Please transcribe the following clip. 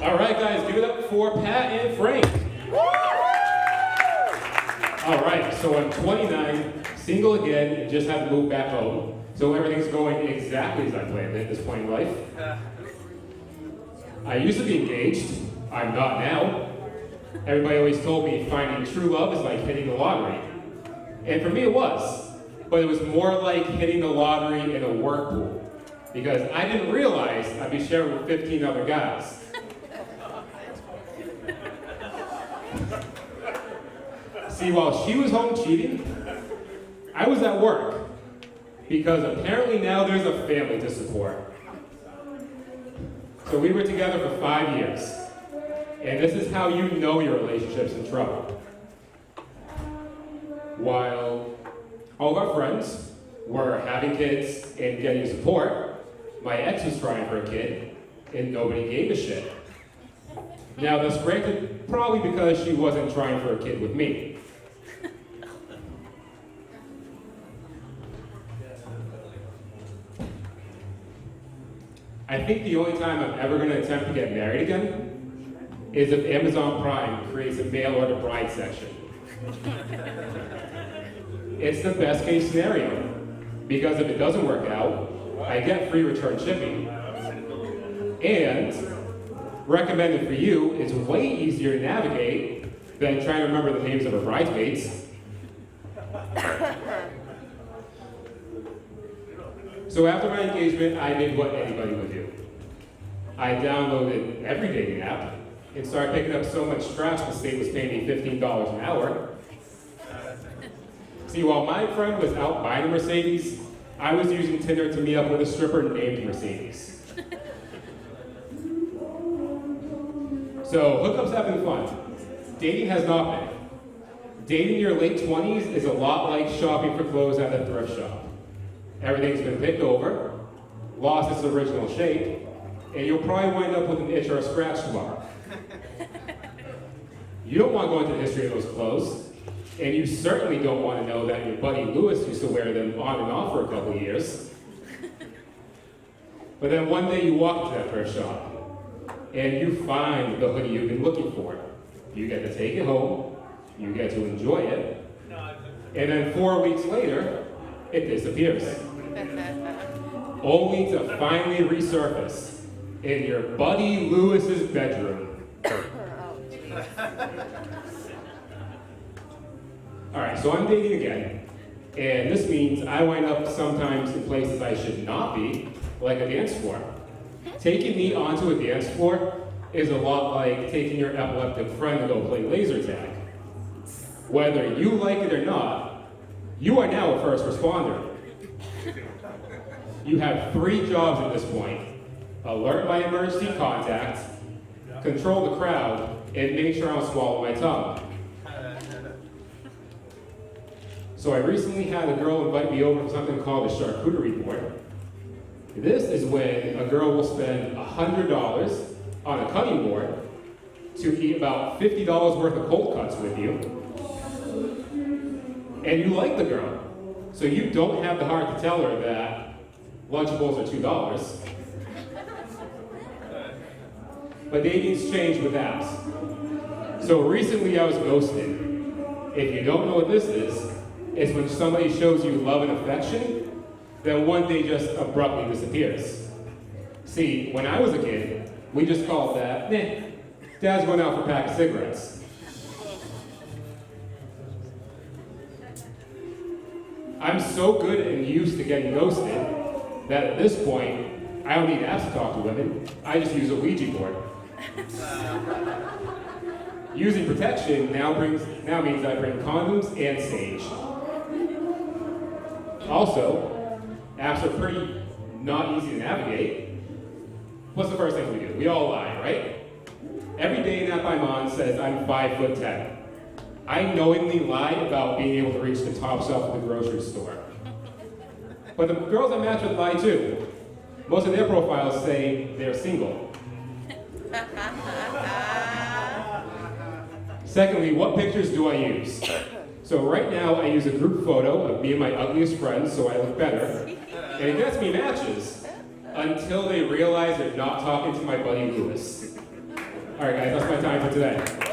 All right, guys, give it up for Pat and Frank. All right, so I'm 29, single again, and just had to move back home. So everything's going exactly as I planned at this point in life. I used to be engaged. I'm not now. Everybody always told me finding true love is like hitting the lottery. And for me it was. But it was more like hitting the lottery in a work pool. Because I didn't realize I'd be sharing with 15 other guys. See, while she was home cheating, I was at work. Because apparently now there's a family to support. So we were together for 5 years. And this is how you know your relationship's in trouble. While all of our friends were having kids and getting support, my ex was trying for a kid, and nobody gave a shit. Now that's granted probably because she wasn't trying for a kid with me. I think the only time I'm ever going to attempt to get married again is if Amazon Prime creates a mail order bride section. It's the best case scenario, because if it doesn't work out, I get free return shipping. And recommended for you is way easier to navigate than trying to remember the names of her bridesmaids. So after my engagement, I did what anybody would do. I downloaded every dating app and started picking up so much trash the state was paying me $15 an hour. See, while my friend was out buying a Mercedes, I was using Tinder to meet up with a stripper named Mercedes. So hookups have been fun. Dating has not been. Dating in your late 20s is a lot like shopping for clothes at a thrift shop. Everything's been picked over, lost its original shape, and you'll probably wind up with an itch or a scratch tomorrow. You don't want to go into the history of those clothes, and you certainly don't want to know that your buddy Lewis used to wear them on and off for a couple of years. But then one day you walk to that thrift shop, and you find the hoodie you've been looking for. You get to take it home, you get to enjoy it, and then 4 weeks later, it disappears. Only to finally resurface in your buddy Lewis's bedroom. Alright, so I'm dating again, and this means I wind up sometimes in places I should not be, like a dance floor. Taking me onto a dance floor is a lot like taking your epileptic friend to go play laser tag. Whether you like it or not, you are now a first responder. You have 3 jobs at this point: alert my emergency contacts, control the crowd, and make sure I don't swallow my tongue. So I recently had a girl invite me over to something called a charcuterie board. This is when a girl will spend $100 on a cutting board to eat about $50 worth of cold cuts with you. And you like the girl, so you don't have the heart to tell her that Lunchables are $2. But dating's changed with apps. So recently I was ghosted. If you don't know what this is, it's when somebody shows you love and affection, then one day just abruptly disappears. See, when I was a kid, we just called that, Dad's going out for a pack of cigarettes. I'm so good and used to getting ghosted that at this point, I don't need apps to talk to women. I just use a Ouija board. Using protection now means I bring condoms and sage. Also, apps are pretty not easy to navigate. What's the first thing we do? We all lie, right? Every dating app I'm on says I'm 5'10". I knowingly lie about being able to reach the top shelf of the grocery store. But the girls I match with lie too. Most of their profiles say they're single. Secondly, what pictures do I use? So right now I use a group photo of me and my ugliest friends so I look better. And it gets me matches until they realize they're not talking to my buddy Lewis. All right, guys, that's my time for today.